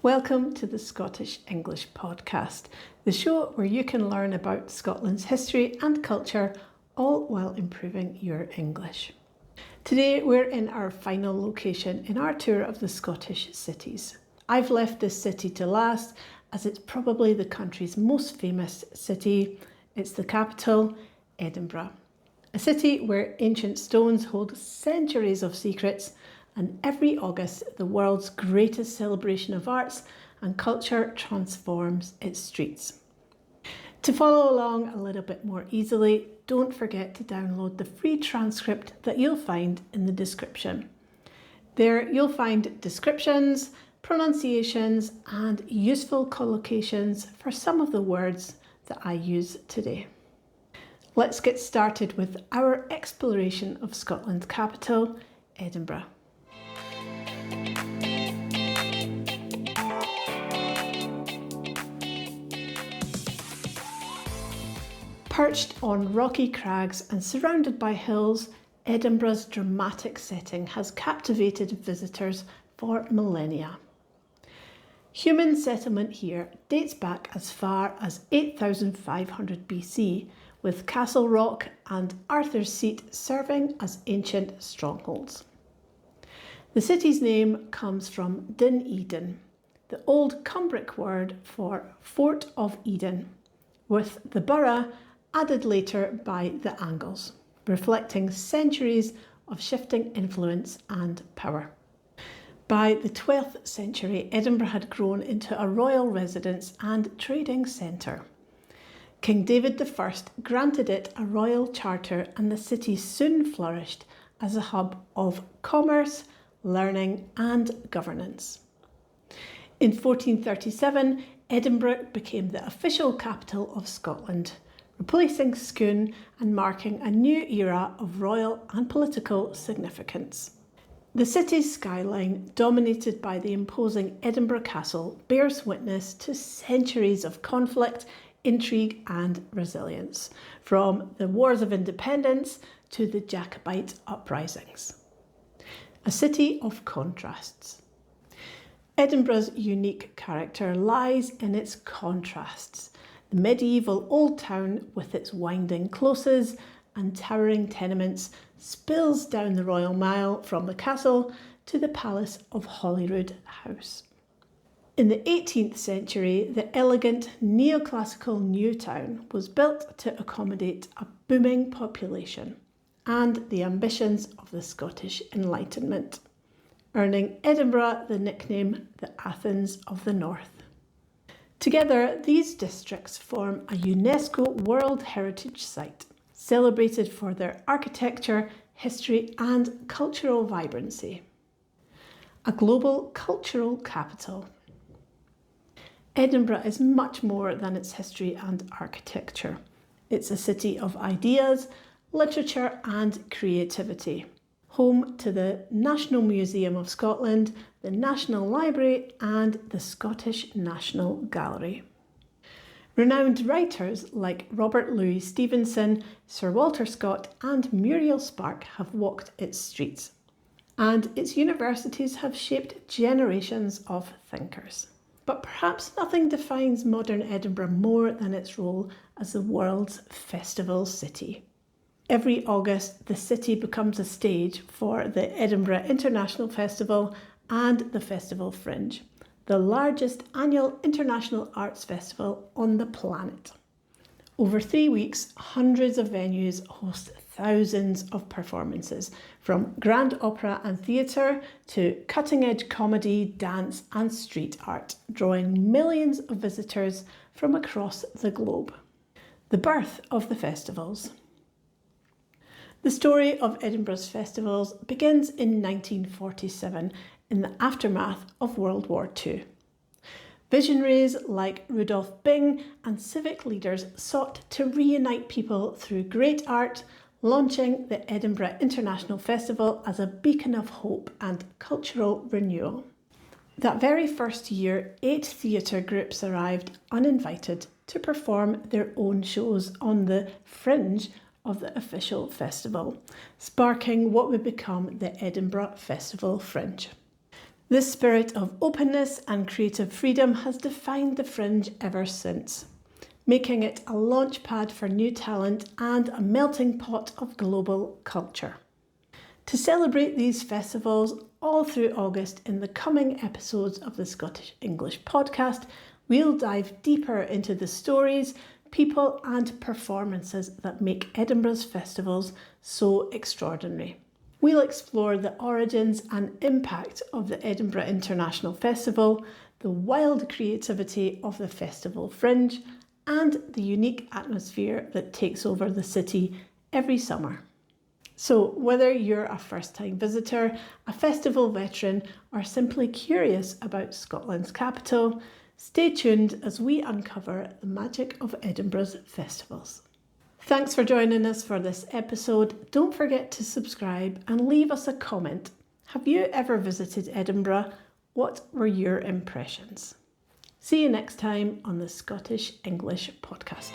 Welcome to the Scottish English Podcast, the show where you can learn about Scotland's history and culture, all while improving your English. Today we're in our final location in our tour of the Scottish cities. I've left this city to last as it's probably the country's most famous city. It's the capital, Edinburgh. A city where ancient stones hold centuries of secrets, and every August the world's greatest celebration of arts and culture transforms its streets. To follow along a little bit more easily, don't forget to download the free transcript that you'll find in the description. There you'll find descriptions, pronunciations and useful collocations for some of the words that I use today. Let's get started with our exploration of Scotland's capital, Edinburgh. Perched on rocky crags and surrounded by hills, Edinburgh's dramatic setting has captivated visitors for millennia. Human settlement here dates back as far as 8500 BC, with Castle Rock and Arthur's Seat serving as ancient strongholds. The city's name comes from Din Eden, the old Cumbric word for Fort of Eden, with the borough added later by the Angles, reflecting centuries of shifting influence and power. By the 12th century, Edinburgh had grown into a royal residence and trading centre. King David I granted it a royal charter, and the city soon flourished as a hub of commerce, learning and governance. In 1437, Edinburgh became the official capital of Scotland, replacing Scone and marking a new era of royal and political significance. The city's skyline, dominated by the imposing Edinburgh Castle, bears witness to centuries of conflict, intrigue and resilience, from the Wars of Independence to the Jacobite uprisings. A city of contrasts. Edinburgh's unique character lies in its contrasts. The medieval old town, with its winding closes and towering tenements, spills down the Royal Mile from the castle to the Palace of Holyrood House. In the 18th century, the elegant neoclassical new town was built to accommodate a booming population and the ambitions of the Scottish Enlightenment, earning Edinburgh the nickname the Athens of the North. Together, these districts form a UNESCO World Heritage Site, celebrated for their architecture, history and cultural vibrancy. A global cultural capital. Edinburgh is much more than its history and architecture. It's a city of ideas, literature and creativity, home to the National Museum of Scotland, the National Library and the Scottish National Gallery. Renowned writers like Robert Louis Stevenson, Sir Walter Scott and Muriel Spark have walked its streets, and its universities have shaped generations of thinkers. But perhaps nothing defines modern Edinburgh more than its role as the world's festival city. Every August, the city becomes a stage for the Edinburgh International Festival and the Festival Fringe, the largest annual international arts festival on the planet. Over 3 weeks, hundreds of venues host thousands of performances, from grand opera and theatre to cutting-edge comedy, dance and street art, drawing millions of visitors from across the globe. The birth of the festivals. The story of Edinburgh's festivals begins in 1947 in the aftermath of World War II. Visionaries like Rudolf Bing and civic leaders sought to reunite people through great art, launching the Edinburgh International Festival as a beacon of hope and cultural renewal. That very first year, 8 theatre groups arrived uninvited to perform their own shows on the fringe of the official festival, sparking what would become the Edinburgh Festival Fringe. This spirit of openness and creative freedom has defined the Fringe ever since, making it a launchpad for new talent and a melting pot of global culture. To celebrate these festivals all through August in the coming episodes of the Scottish English podcast, we'll dive deeper into the stories, people and performances that make Edinburgh's festivals so extraordinary. We'll explore the origins and impact of the Edinburgh International Festival, the wild creativity of the Festival Fringe, and the unique atmosphere that takes over the city every summer. So whether you're a first-time visitor, a festival veteran, or simply curious about Scotland's capital, stay tuned as we uncover the magic of Edinburgh's festivals. Thanks for joining us for this episode. Don't forget to subscribe and leave us a comment. Have you ever visited Edinburgh? What were your impressions? See you next time on the Scottish English podcast.